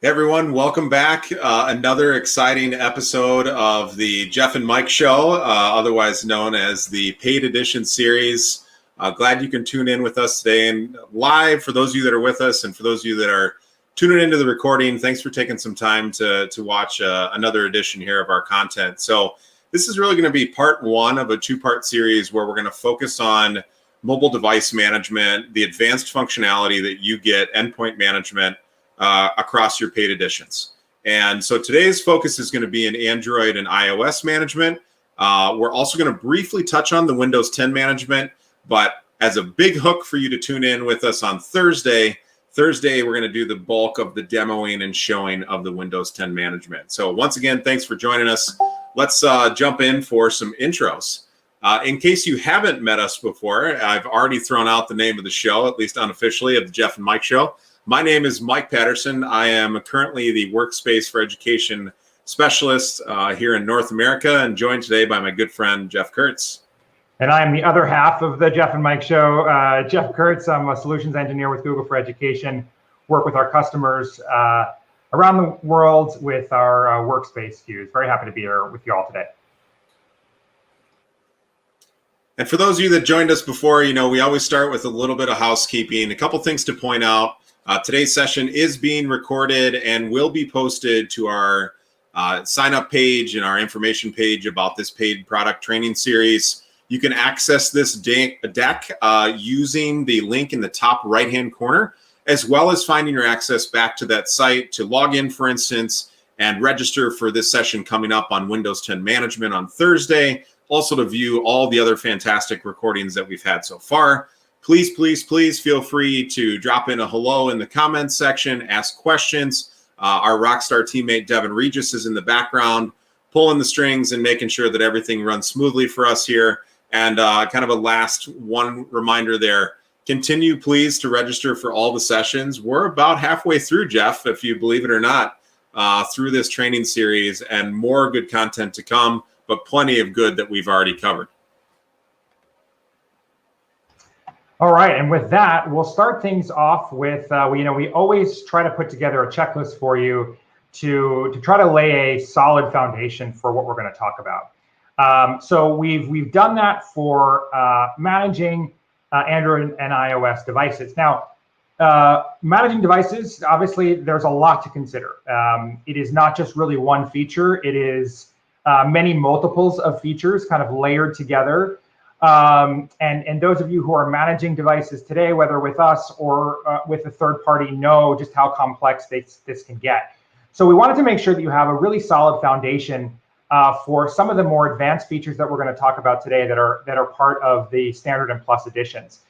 Hey everyone, welcome back. Another exciting episode of the Jeff and Mike Show, otherwise known as the Paid Edition series. Glad you can tune in with us today and live for those of you that are with us, and for those of you that are tuning into the recording. Thanks for taking some time to watch another edition here of our content. So this is really going to be part one of a two-part series where we're going to focus on mobile device management, the advanced functionality that you get, endpoint management, across your paid editions. And so today's focus is going to be in Android and iOS management. We're also going to briefly touch on the Windows 10 management, but as a big hook for you to tune in with us on Thursday, we're going to do the bulk of the demoing and showing of the Windows 10 management. So once again, thanks for joining us. Let's jump in for some intros. In case you haven't met us before, I've already thrown out the name of the show, at least unofficially, of the Jeff and Mike Show. My name is Mike Patterson. I am currently the Workspace for Education Specialist here in North America, and joined today by my good friend, Jeff Kurtz. And I am the other half of the Jeff and Mike Show, Jeff Kurtz. I'm a solutions engineer with Google for Education, work with our customers around the world with our Workspace SKUs. Very happy to be here with you all today. And for those of you that joined us before, we always start with a little bit of housekeeping. A couple things to point out. Today's session is being recorded and will be posted to our sign-up page and our information page about this paid product training series. You can access this deck using the link in the top right-hand corner, as well as finding your access back to that site to log in, for instance, and register for this session coming up on Windows 10 Management on Thursday. Also to view all the other fantastic recordings that we've had so far. Please, please, please feel free to drop in a hello in the comments section, ask questions. Our rockstar teammate, Devin Regis, is in the background, pulling the strings and making sure that everything runs smoothly for us here. And kind of a last one reminder there, continue please to register for all the sessions. We're about halfway through, Jeff, if you believe it or not, through this training series, and more good content to come, but plenty of good that we've already covered. All right, and with that, we'll start things off with, we always try to put together a checklist for you to try to lay a solid foundation for what we're going to talk about. So we've done that for managing Android and iOS devices. Now, managing devices, obviously, there's a lot to consider. It is not just really one feature. It is many multiples of features kind of layered together. And those of you who are managing devices today, whether with us or with a third party, know just how complex this can get. So we wanted to make sure that you have a really solid foundation for some of the more advanced features that we're going to talk about today that are part of the Standard and Plus editions.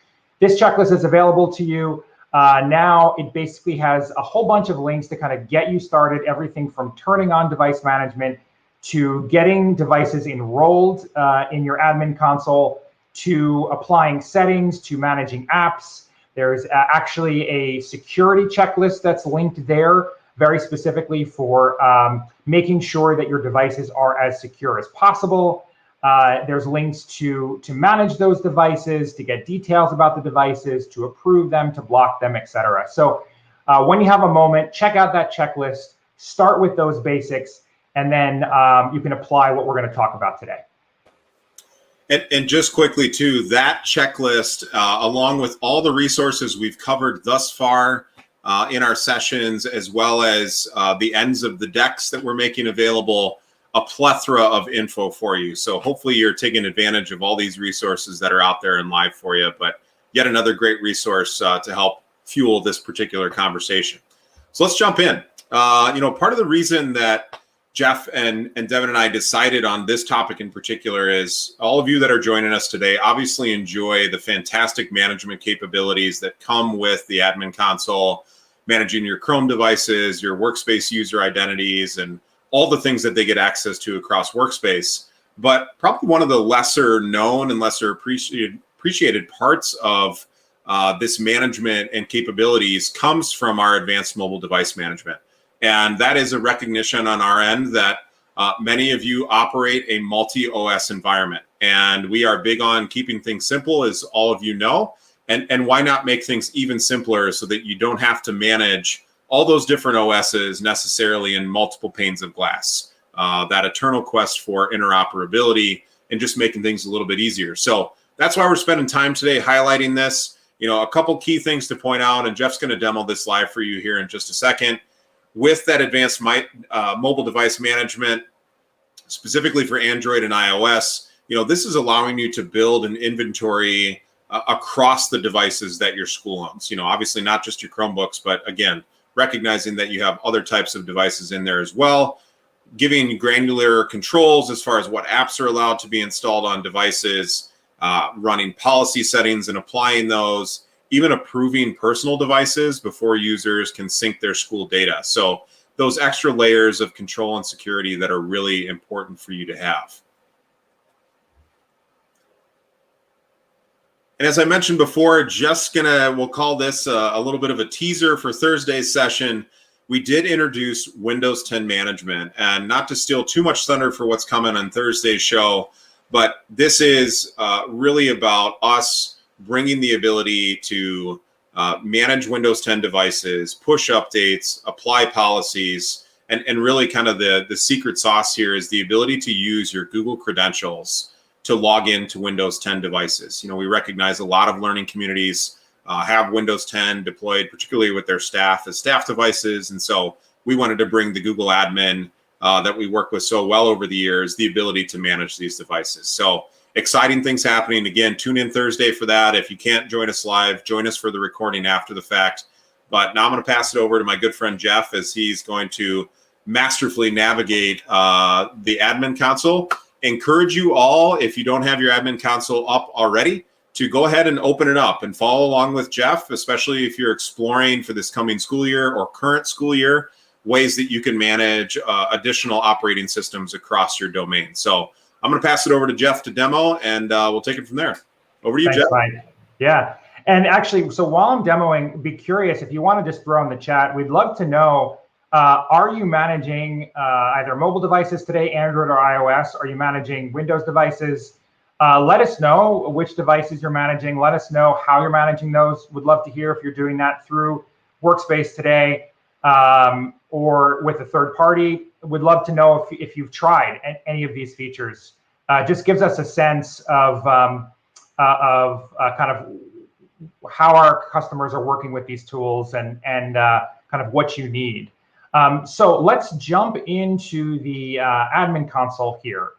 This checklist is available to you now. It basically has a whole bunch of links to kind of get you started, everything from turning on device management to getting devices enrolled in your admin console, to applying settings, to managing apps. There's actually a security checklist that's linked there, very specifically for making sure that your devices are as secure as possible. There's links to manage those devices, to get details about the devices, to approve them, to block them, etc. So when you have a moment, check out that checklist, start with those basics, and then you can apply what we're going to talk about today. And just quickly, too, that checklist, along with all the resources we've covered thus far in our sessions, as well as the ends of the decks that we're making available, a plethora of info for you. So hopefully you're taking advantage of all these resources that are out there and live for you. But yet another great resource to help fuel this particular conversation. So let's jump in. Part of the reason that Jeff and Devin and I decided on this topic in particular is all of you that are joining us today obviously enjoy the fantastic management capabilities that come with the admin console, managing your Chrome devices, your Workspace user identities, and all the things that they get access to across Workspace. But probably one of the lesser known and lesser appreciated parts of this management and capabilities comes from our advanced mobile device management. And that is a recognition on our end that many of you operate a multi-OS environment. And we are big on keeping things simple, as all of you know. And why not make things even simpler so that you don't have to manage all those different OSs necessarily in multiple panes of glass. That eternal quest for interoperability and just making things a little bit easier. So that's why we're spending time today highlighting this. A couple key things to point out, and Jeff's going to demo this live for you here in just a second. With that advanced mobile device management, specifically for Android and iOS, this is allowing you to build an inventory across the devices that your school owns. Obviously not just your Chromebooks, but again, recognizing that you have other types of devices in there as well, giving granular controls as far as what apps are allowed to be installed on devices, running policy settings and applying those, even approving personal devices before users can sync their school data. So those extra layers of control and security that are really important for you to have. And as I mentioned before, we'll call this a little bit of a teaser for Thursday's session. We did introduce Windows 10 management, and not to steal too much thunder for what's coming on Thursday's show, but this is really about us bringing the ability to manage Windows 10 devices, push updates, apply policies, and really kind of the secret sauce here is the ability to use your Google credentials to log into Windows 10 devices. We recognize a lot of learning communities have Windows 10 deployed, particularly with their staff as staff devices. And so we wanted to bring the Google admin that we work with so well over the years, the ability to manage these devices. So exciting things happening. Again, tune in Thursday for that. If you can't join us live, join us for the recording after the fact. But now I'm going to pass it over to my good friend Jeff as he's going to masterfully navigate the admin console. Encourage you all, if you don't have your admin console up already, to go ahead and open it up and follow along with Jeff, especially if you're exploring for this coming school year or current school year, ways that you can manage additional operating systems across your domain. So I'm going to pass it over to Jeff to demo, and we'll take it from there. Over to you, Thanks, Jeff. Mike. Yeah. And actually, so while I'm demoing, be curious, if you want to just throw in the chat, we'd love to know, are you managing either mobile devices today, Android or iOS? Are you managing Windows devices? Let us know which devices you're managing. Let us know how you're managing those. Would love to hear if you're doing that through Workspace today or with a third party. Would love to know if you've tried any of these features. Just gives us a sense of kind of how our customers are working with these tools and kind of what you need. So let's jump into the admin console here.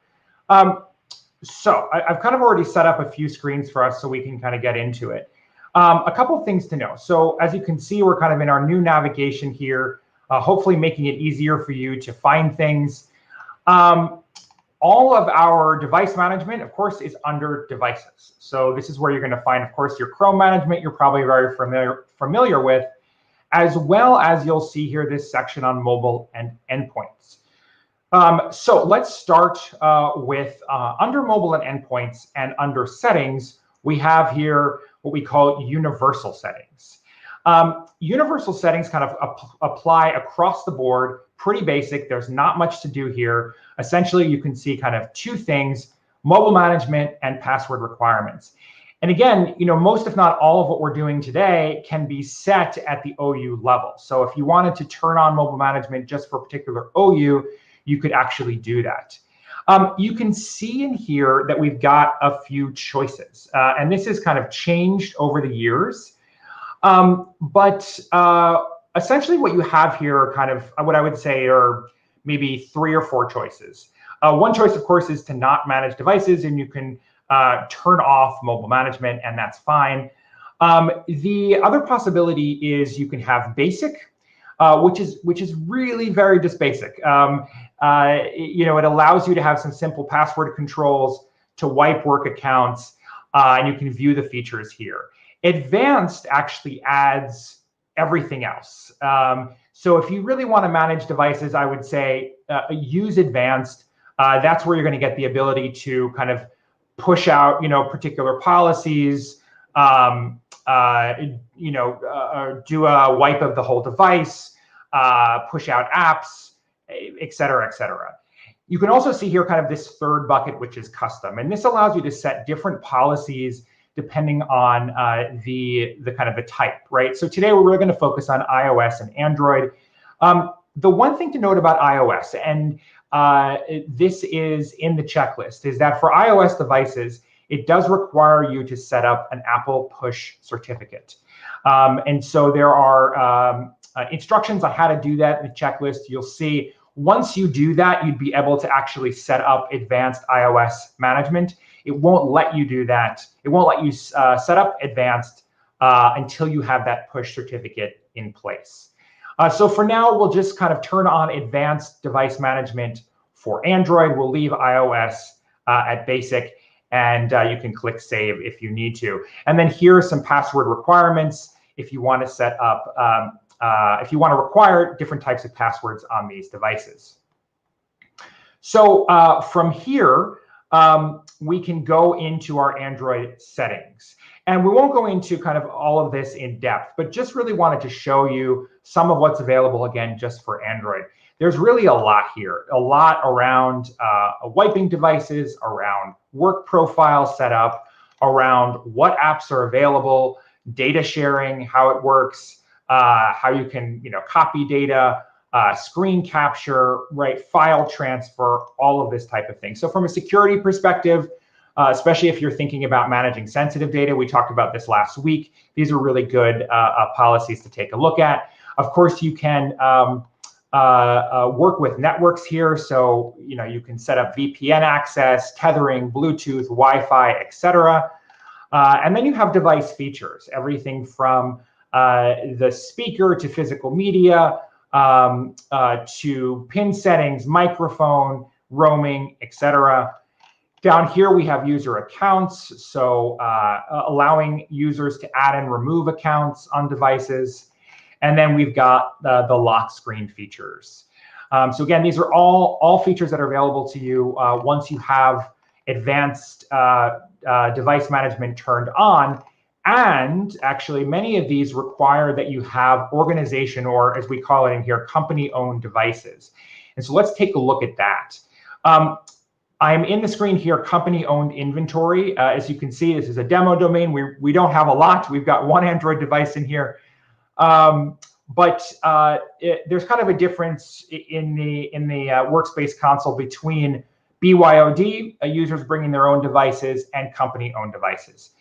So I've kind of already set up a few screens for us so we can kind of get into it. A couple things to know. So as you can see, we're kind of in our new navigation here, hopefully making it easier for you to find things. All of our device management, of course, is under devices. So this is where you're going to find, of course, your Chrome management you're probably very familiar with, as well as you'll see here this section on mobile and endpoints. So let's start with under mobile and endpoints and under settings, we have here what we call universal settings. Universal settings kind of apply across the board, pretty basic. There's not much to do here. Essentially, you can see kind of two things, mobile management and password requirements. And again, most if not all of what we're doing today can be set at the OU level. So if you wanted to turn on mobile management just for a particular OU, you could actually do that. You can see in here that we've got a few choices, and this has kind of changed over the years. But essentially what you have here are kind of what I would say are maybe 3 or 4 choices. One choice, of course, is to not manage devices, and you can turn off mobile management, and that's fine. The other possibility is you can have basic, which is really very just basic. It allows you to have some simple password controls to wipe work accounts, and you can view the features here. Advanced actually adds everything else. So if you really want to manage devices, I would say use advanced. That's where you're going to get the ability to kind of push out, particular policies, do a wipe of the whole device, push out apps, et cetera, et cetera. You can also see here kind of this third bucket, which is custom. And this allows you to set different policies depending on the kind of the type, right? So today we're really going to focus on iOS and Android. The one thing to note about iOS, and this is in the checklist, is that for iOS devices, it does require you to set up an Apple push certificate. And so there are instructions on how to do that in the checklist. You'll see once you do that, you'd be able to actually set up advanced iOS management. It won't let you do that. It won't let you set up advanced until you have that push certificate in place. So for now, we'll just kind of turn on advanced device management for Android. We'll leave iOS at basic, and you can click save if you need to. And then here are some password requirements if you want to set up, if you want to require different types of passwords on these devices. So from here, we can go into our Android settings. And we won't go into kind of all of this in depth, but just really wanted to show you some of what's available, again, just for Android. There's really a lot here, a lot around wiping devices, around work profile setup, around what apps are available, data sharing, how it works, how you can copy data, screen capture, right, file transfer, all of this type of thing. So from a security perspective, especially if you're thinking about managing sensitive data, we talked about this last week. These are really good policies to take a look at. Of course, you can work with networks here. So you can set up VPN access, tethering, Bluetooth, Wi-Fi, etc. And then you have device features, everything from the speaker to physical media, to pin settings, microphone, roaming, etc. Down here, we have user accounts, so allowing users to add and remove accounts on devices. And then we've got the lock screen features. So again, these are all features that are available to you once you have advanced device management turned on. And actually, many of these require that you have organization, or as we call it in here, company-owned devices. And so let's take a look at that. I'm in the screen here, company-owned inventory. As you can see, this is a demo domain. We don't have a lot. We've got one Android device in here. But there's kind of a difference in the workspace console between BYOD, users bringing their own devices, and company-owned devices.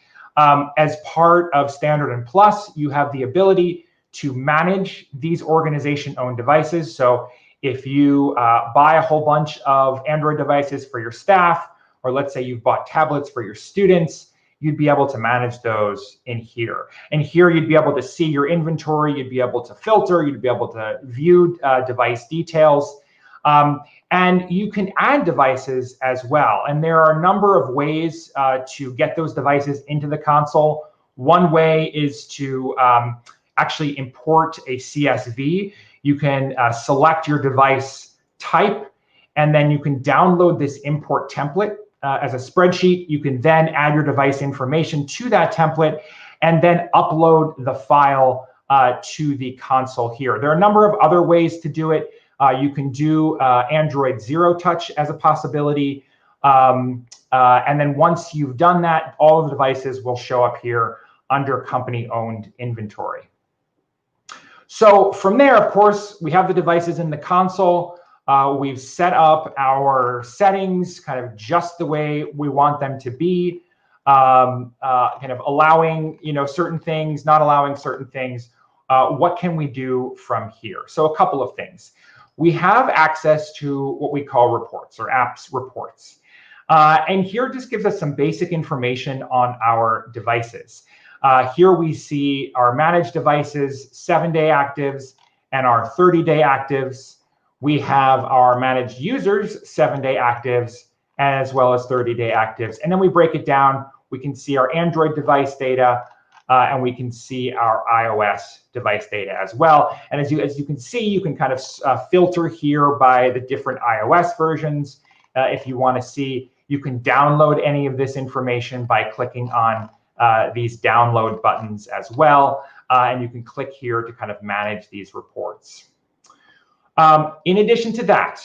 As part of Standard and Plus, you have the ability to manage these organization-owned devices. So if you buy a whole bunch of Android devices for your staff, or let's say you've bought tablets for your students, you'd be able to manage those in here. And here you'd be able to see your inventory, you'd be able to filter, you'd be able to view device details. And you can add devices as well. And there are a number of ways to get those devices into the console. One way is to actually import a CSV. You can select your device type, and then you can download this import template as a spreadsheet. You can then add your device information to that template and then upload the file to the console here. There are a number of other ways to do it. You can do Android Zero Touch as a possibility. And then once you've done that, all of the devices will show up here under company-owned inventory. So from there, of course, we have the devices in the console. We've set up our settings kind of just the way we want them to be, kind of allowing certain things, not allowing certain things. What can we do from here? So a couple of things. We have access to what we call reports, or apps reports. And here just gives us some basic information on our devices. Here we see our managed devices, 7-day actives, and our 30-day actives. We have our managed users, 7-day actives, as well as 30-day actives. And then we break it down. We can see our Android device data, and we can see our iOS device data as well. And as you can see, you can kind of filter here by the different iOS versions. If you want to see, you can download any of this information by clicking on these download buttons as well. And you can click here to kind of manage these reports. In addition to that,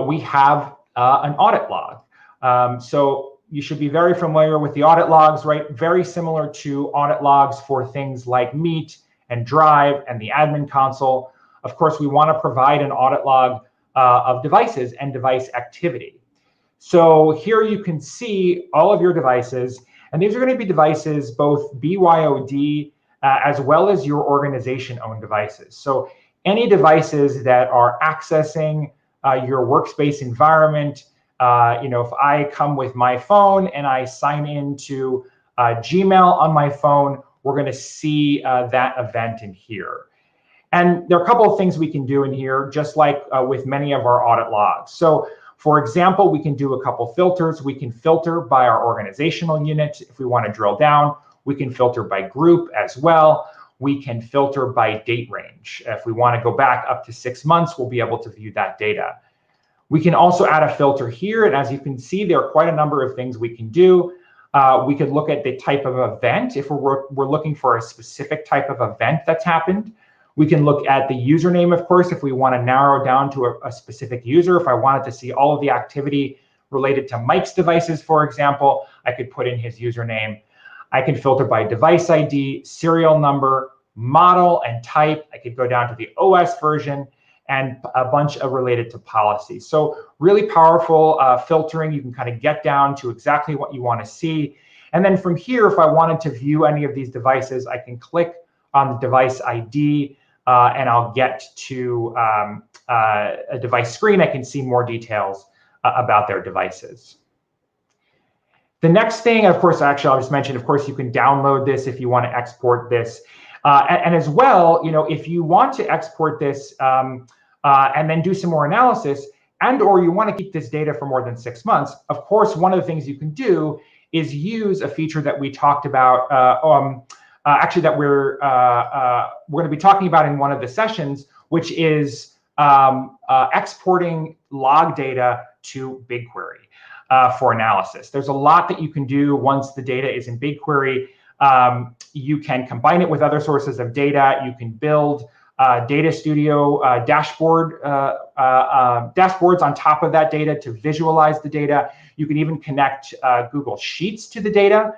we have an audit log. So you should be very familiar with the audit logs, right? Very similar to audit logs for things like Meet and Drive and the admin console. Of course, we want to provide an audit log of devices and device activity. So here you can see all of your devices, and these are going to be devices, both BYOD as well as your organization-owned devices. So any devices that are accessing your workspace environment, if I come with my phone and I sign into Gmail on my phone, we're going to see that event in here. And there are a couple of things we can do in here, just like with many of our audit logs. So for example, we can do a couple filters. We can filter by our organizational unit if we want to drill down. We can filter by group as well. We can filter by date range. If we want to go back up to 6 months, we'll be able to view that data. We can also add a filter here. And as you can see, there are quite a number of things we can do. We could look at the type of event if we're looking for a specific type of event that's happened. We can look at the username, of course, if we want to narrow down to a specific user. If I wanted to see all of the activity related to Mike's devices, for example, I could put in his username. I can filter by device ID, serial number, model, and type. I could go down to the OS version and a bunch of related to policies. So really powerful filtering. You can kind of get down to exactly what you want to see. And then from here, if I wanted to view any of these devices, I can click on the device ID and I'll get to a device screen. I can see more details about their devices. The next thing, of course, actually, I'll just mention, of course, you can download this if you want to export this. And as well, if you want to export this and then do some more analysis, and or you want to keep this data for more than 6 months, of course, one of the things you can do is use a feature that we talked about, actually that we're going to be talking about in one of the sessions, which is exporting log data to BigQuery. For analysis. There's a lot that you can do once the data is in BigQuery. You can combine it with other sources of data. You can build Data Studio dashboards on top of that data to visualize the data. You can even connect Google Sheets to the data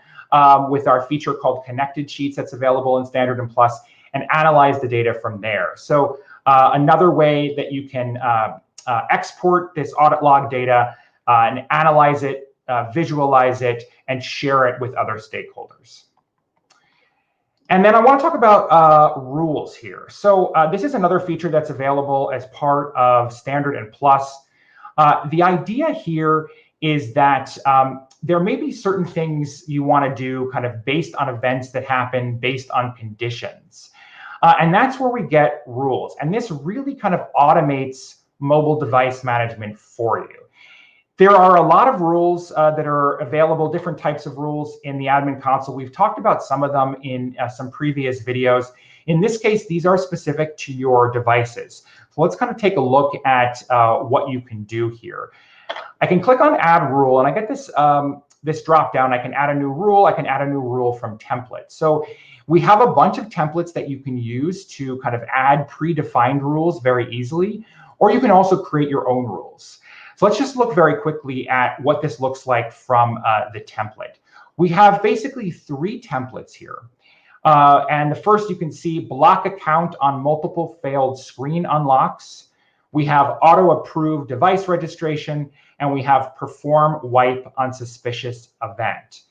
with our feature called Connected Sheets that's available in Standard and Plus, and analyze the data from there. So another way that you can export this audit log data and analyze it, visualize it, and share it with other stakeholders. And then I want to talk about rules here. So this is another feature that's available as part of Standard and Plus. The idea here is that there may be certain things you want to do kind of based on events that happen, based on conditions. And that's where we get rules. And this really kind of automates mobile device management for you. There are a lot of rules that are available, different types of rules in the admin console. We've talked about some of them in some previous videos. In this case, these are specific to your devices. So let's kind of take a look at what you can do here. I can click on Add Rule, and I get this, this drop down. I can add a new rule. I can add a new rule from templates. So we have a bunch of templates that you can use to kind of add predefined rules very easily, or you can also create your own rules. So let's just look very quickly at what this looks like from the template. We have basically 3 templates here. And the first, you can see block account on multiple failed screen unlocks. We have auto approve device registration, and we have perform wipe on suspicious event.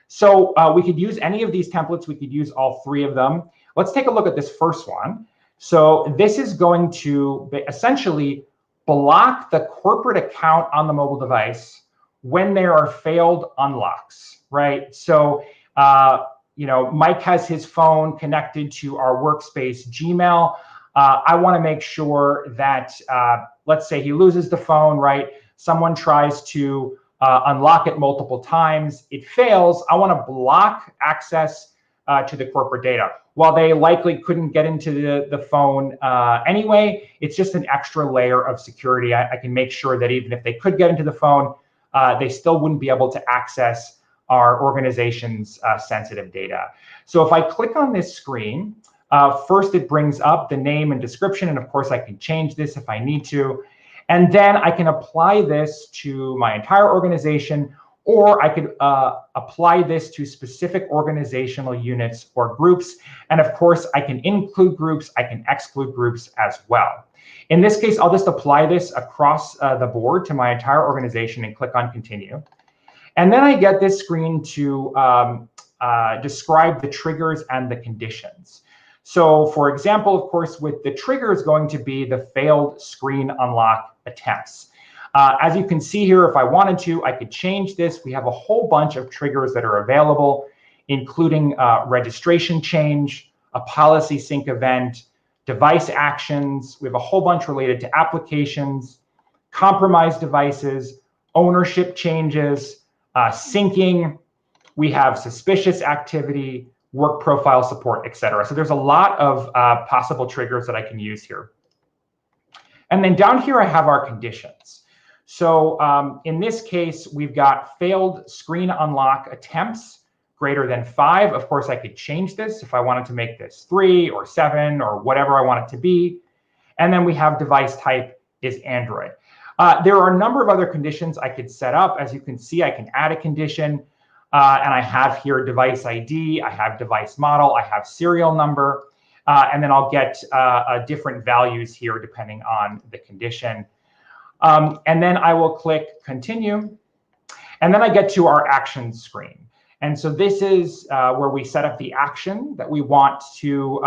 So we could use any of these templates. We could use all 3 of them. Let's take a look at this first one. So this is going to essentially block the corporate account on the mobile device when there are failed unlocks, right? So, Mike has his phone connected to our workspace Gmail. I want to make sure that, let's say he loses the phone, right? Someone tries to unlock it multiple times. It fails. I want to block access to the corporate data. While they likely couldn't get into the phone anyway, it's just an extra layer of security. I can make sure that even if they could get into the phone, they still wouldn't be able to access our organization's sensitive data. So if I click on this screen, first it brings up the name and description, and of course I can change this if I need to. And then I can apply this to my entire organization, or I could apply this to specific organizational units or groups. And of course, I can include groups, I can exclude groups as well. In this case, I'll just apply this across the board to my entire organization and click on continue. And then I get this screen to describe the triggers and the conditions. So for example, of course, with the trigger is going to be the failed screen unlock attempts. As you can see here, if I wanted to, I could change this. We have a whole bunch of triggers that are available, including registration change, a policy sync event, device actions. We have a whole bunch related to applications, compromised devices, ownership changes, syncing. We have suspicious activity, work profile support, etc. So there's a lot of possible triggers that I can use here. And then down here, I have our conditions. So in this case, we've got failed screen unlock attempts greater than 5. Of course, I could change this if I wanted to make this 3 or 7 or whatever I want it to be. And then we have device type is Android. There are a number of other conditions I could set up. As you can see, I can add a condition. And I have here device ID, I have device model, I have serial number, and then I'll get different values here depending on the condition. And then I will click continue. And then I get to our actions screen. And so this is where we set up the action that we want to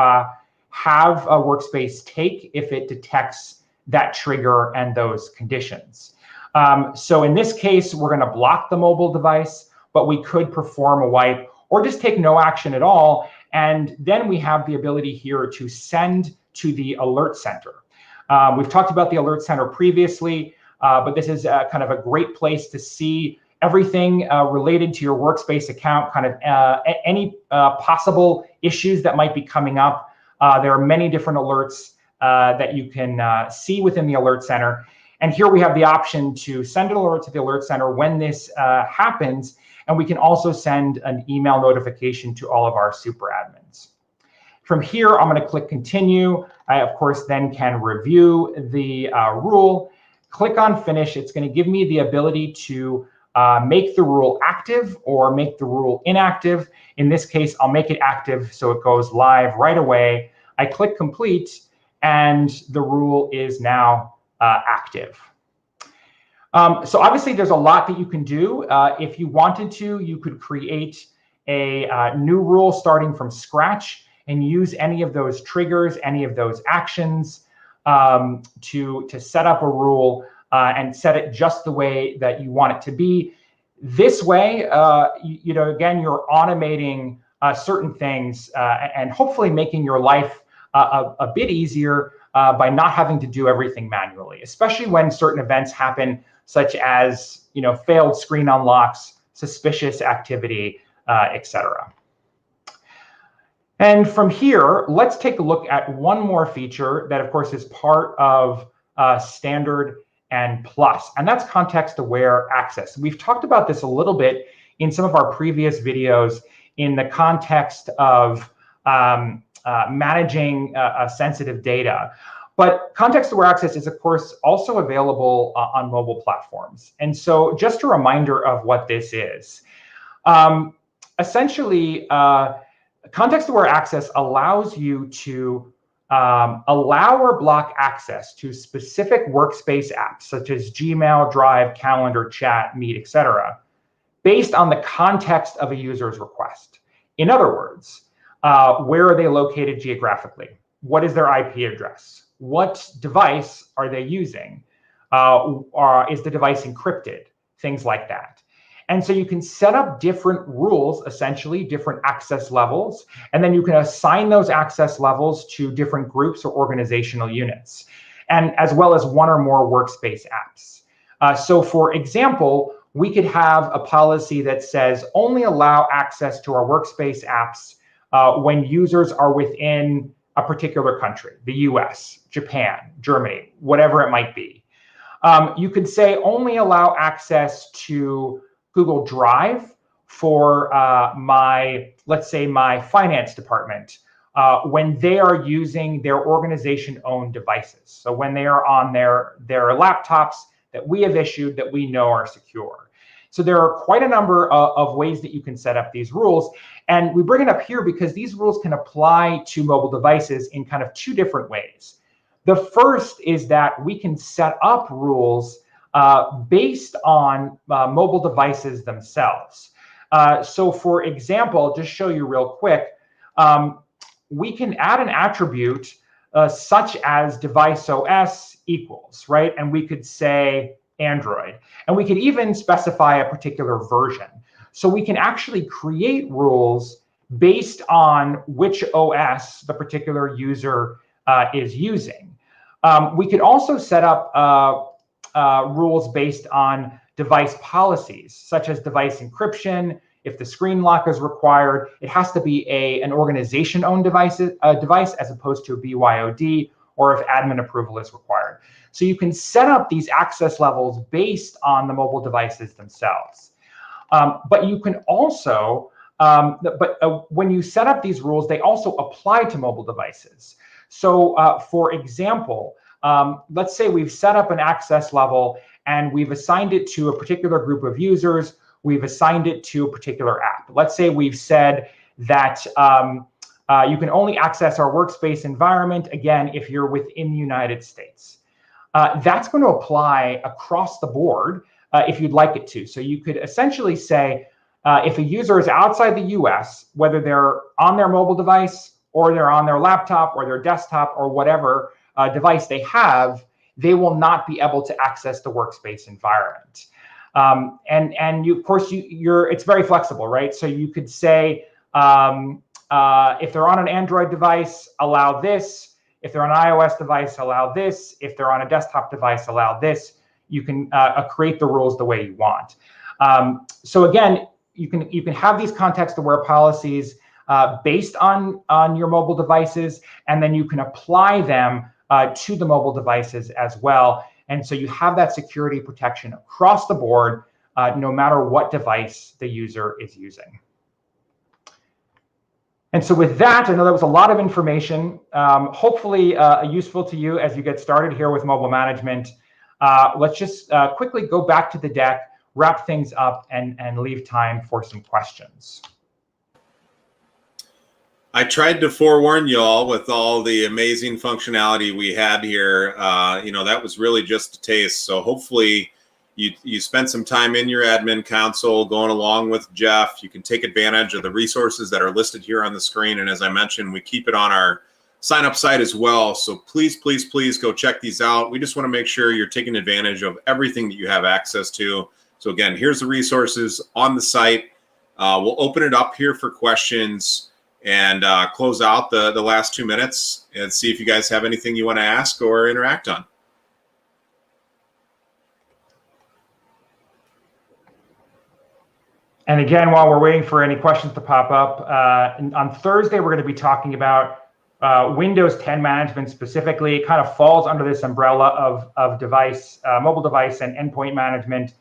have a workspace take if it detects that trigger and those conditions. So in this case, we're going to block the mobile device, but we could perform a wipe or just take no action at all. And then we have the ability here to send to the alert center. We've talked about the alert center previously, but this is kind of a great place to see everything related to your workspace account, kind of any possible issues that might be coming up. There are many different alerts that you can see within the alert center. And here we have the option to send an alert to the alert center when this happens. And we can also send an email notification to all of our super admins. From here, I'm going to click continue. I, of course, then can review the rule. Click on finish. It's going to give me the ability to make the rule active or make the rule inactive. In this case, I'll make it active so it goes live right away. I click complete, and the rule is now active. So obviously, there's a lot that you can do. If you wanted to, you could create a new rule starting from scratch and use any of those triggers, any of those actions to set up a rule and set it just the way that you want it to be. This way, again, you're automating certain things and hopefully making your life a bit easier by not having to do everything manually, especially when certain events happen, such as failed screen unlocks, suspicious activity, etc. And from here, let's take a look at one more feature that, of course, is part of Standard and Plus, and that's context-aware access. We've talked about this a little bit in some of our previous videos in the context of managing sensitive data. But context-aware access is, of course, also available on mobile platforms. And so just a reminder of what this is. Essentially, context-aware access allows you to allow or block access to specific workspace apps, such as Gmail, Drive, Calendar, Chat, Meet, etc., based on the context of a user's request. In other words, where are they located geographically? What is their IP address? What device are they using? Is the device encrypted? Things like that. And so you can set up different rules, essentially different access levels, and then you can assign those access levels to different groups or organizational units, and as well as one or more workspace apps. So for example, we could have a policy that says only allow access to our workspace apps when users are within a particular country, the US, Japan, Germany, whatever it might be. You could say only allow access to Google Drive for let's say my finance department when they are using their organization-owned devices. So when they are on their laptops that we have issued that we know are secure. So there are quite a number of ways that you can set up these rules. And we bring it up here because these rules can apply to mobile devices in kind of two different ways. The first is that we can set up rules based on mobile devices themselves. So for example, just show you real quick, we can add an attribute such as device OS equals, right? And we could say Android, and we could even specify a particular version. So we can actually create rules based on which OS the particular user is using. We could also set up rules based on device policies, such as device encryption. If the screen lock is required, it has to be an organization-owned device as opposed to a BYOD, or if admin approval is required. So you can set up these access levels based on the mobile devices themselves. But you can also, when you set up these rules, they also apply to mobile devices. So for example, let's say we've set up an access level and we've assigned it to a particular group of users. We've assigned it to a particular app. Let's say we've said that you can only access our workspace environment, again, if you're within the United States. That's going to apply across the board if you'd like it to. So you could essentially say, if a user is outside the US, whether they're on their mobile device or they're on their laptop or their desktop or whatever device they have, they will not be able to access the workspace environment. And you, of course, it's very flexible, right? So you could say, if they're on an Android device, allow this. If they're on an iOS device, allow this. If they're on a desktop device, allow this. You can create the rules the way you want. So again, you can have these context-aware policies based on your mobile devices, and then you can apply them to the mobile devices as well. And so you have that security protection across the board, no matter what device the user is using. And so with that, I know that was a lot of information, hopefully useful to you as you get started here with mobile management. Let's just quickly go back to the deck, wrap things up, and leave time for some questions. I tried to forewarn y'all with all the amazing functionality we had here. That was really just a taste. So hopefully you spent some time in your admin console going along with Jeff. You can take advantage of the resources that are listed here on the screen. And as I mentioned, we keep it on our sign up site as well. So please, please, please go check these out. We just want to make sure you're taking advantage of everything that you have access to. So again, here's the resources on the site. We'll open it up here for questions and close out the last 2 minutes and see if you guys have anything you want to ask or interact on. And again, while we're waiting for any questions to pop up, on Thursday, we're going to be talking about Windows 10 management specifically. It kind of falls under this umbrella of device, mobile device and endpoint management.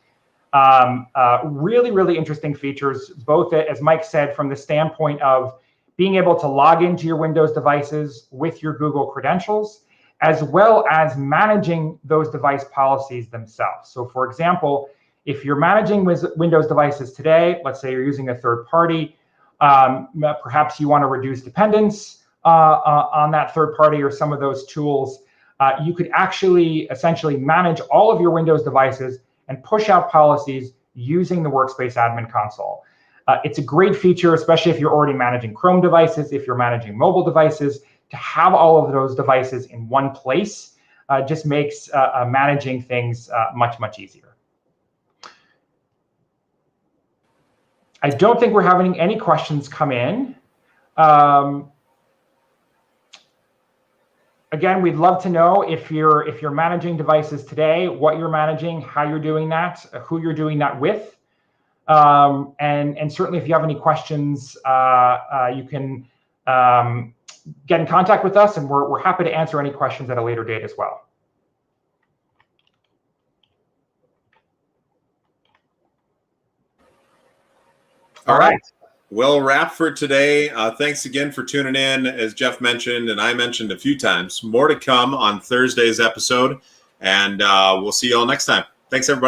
Really, really interesting features, both, as Mike said, from the standpoint of being able to log into your Windows devices with your Google credentials, as well as managing those device policies themselves. So for example, if you're managing Windows devices today, let's say you're using a third party, perhaps you want to reduce dependence on that third party or some of those tools, you could actually essentially manage all of your Windows devices and push out policies using the Workspace Admin Console. It's a great feature, especially if you're already managing Chrome devices, if you're managing mobile devices, to have all of those devices in one place just makes managing things much, much easier. I don't think we're having any questions come in. Again, we'd love to know if you're managing devices today, what you're managing, how you're doing that, who you're doing that with. And certainly if you have any questions, you can get in contact with us, and we're happy to answer any questions at a later date as well. All right. Well, wrap for today. Thanks again for tuning in. As Jeff mentioned, and I mentioned a few times, more to come on Thursday's episode, and we'll see you all next time. Thanks, everybody.